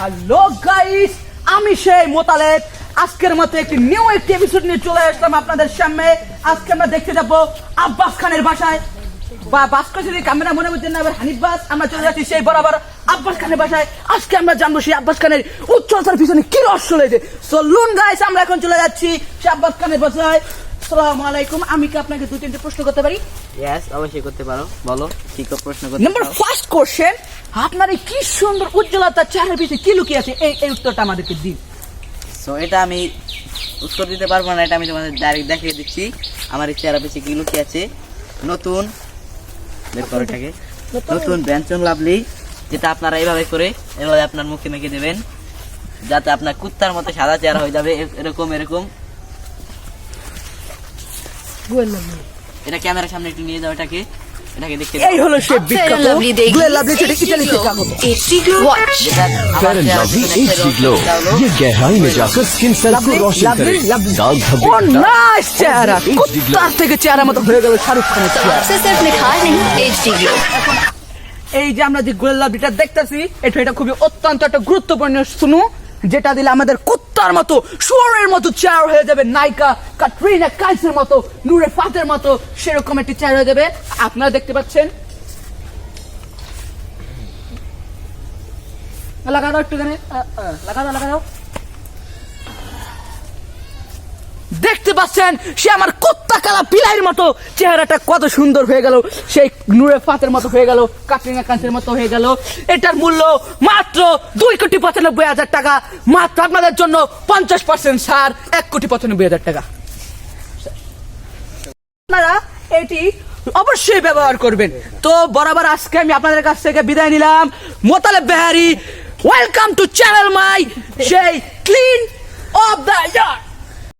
Hello guys, আমি সেই মোতালেব আজকের মতো একটি নিউ এপিসোড নিয়ে চলে আসলাম আপনাদের সামনে। আজকে আমরা দেখতে যাবো আব্বাস খানের বাসায়, বা ভাস্কর যদি ক্যামেরা মনে করছেন না, আবার হানিফ বাস। আমরা চলে যাচ্ছি সেই বরাবর আব্বাস খানের বাসায়। আজকে আমরা জানবো সেই আব্বাস খানের উচ্চতার পিছনে কি রহস্য রয়েছে। চলুন গাইস, আমরা এখন চলে যাচ্ছি সেই আব্বাস খানের বাসায়। আসসালামু আলাইকুম, আমি কি আপনাকে দুই তিনটে প্রশ্ন করতে পারি? ইয়েস, অবশ্যই করতে পারো। বলো কি প্রশ্ন করতে নাম্বার ফার্স্ট কোশ্চেন, আপনার এই কি সুন্দর উজ্জ্বলতার চেহারার পিছনে কি লুকিয়ে আছে, এই উত্তরটা আমাদেরকে দিন। সো এটা আমি উত্তর দিতে পারবো না, এটা আমি তোমাদের ডাইরেক্ট দেখিয়ে দিচ্ছি। আমার এই চেহারা পিছিয়ে কি লুকিয়ে আছে। নতুন বের করো এটাকে, নতুন ব্যঞ্জন লাভলি, যেটা আপনারা এইভাবে করে এভাবে আপনার মুখে মেখে দেবেন, যাতে আপনার কুত্তার মতো সাদা চেহারা হয়ে যাবে। এরকম এরকম। এটা ক্যামেরার সামনে একটু নিয়ে যাও, এটাকে দেখতে। এই হলো সে বিখ্যাত গ্লোয়েল লাভলি, যেটা ইতালিতে কাগজ। HD Glow Watch। Fair and lovely HD glow, ये गहराई में जाकर स्किन सेल्स को रोशन करे। दाग धब्बे ও নাইস চেহারা, কুত্তার থেকে চেহারা মতো হয়ে গেল শাহরুখ খানের চেহারা। से सिर्फ निखार नहीं, HD Glow। এই যে আমরা যে গ্লোয়েল লাভলিটা দেখতেছি, এটা খুবই অত্যন্ত একটা গুরুত্বপূর্ণ শুনু, যেটা দিলে আমাদের কুত্তার মতো শুয়োরের মতো চেহারা হয়ে যাবে, নায়িকা ক্যাটরিনা কাইফের মতো, নূরে ফাতের মতো সেরকম একটি চেহারা হয়ে যাবে। আপনারা দেখতে পাচ্ছেন, লাগা দাও একটুখানি, লাগা দাও। দেখতে পাচ্ছেন সে আমার কুত্তা কালা বিলাইয়ের মতো চেহারাটা কত সুন্দর হয়ে গেল, সেই নূরে ফাতের মতো হয়ে গেল, ক্যাটরিনা কাইফের মতো হয়ে গেল। এটার মূল্য মাত্র 2,95,000 টাকা, মাত্র আপনাদের জন্য 50% ছাড়, 1,95,000 টাকা। আপনারা এটি অবশ্যই ব্যবহার করবেন। তো বরাবর আজকে আমি আপনাদের কাছ থেকে বিদায় নিলাম। Motaleb বেহারি, welcome to channel my সেই ক্লিন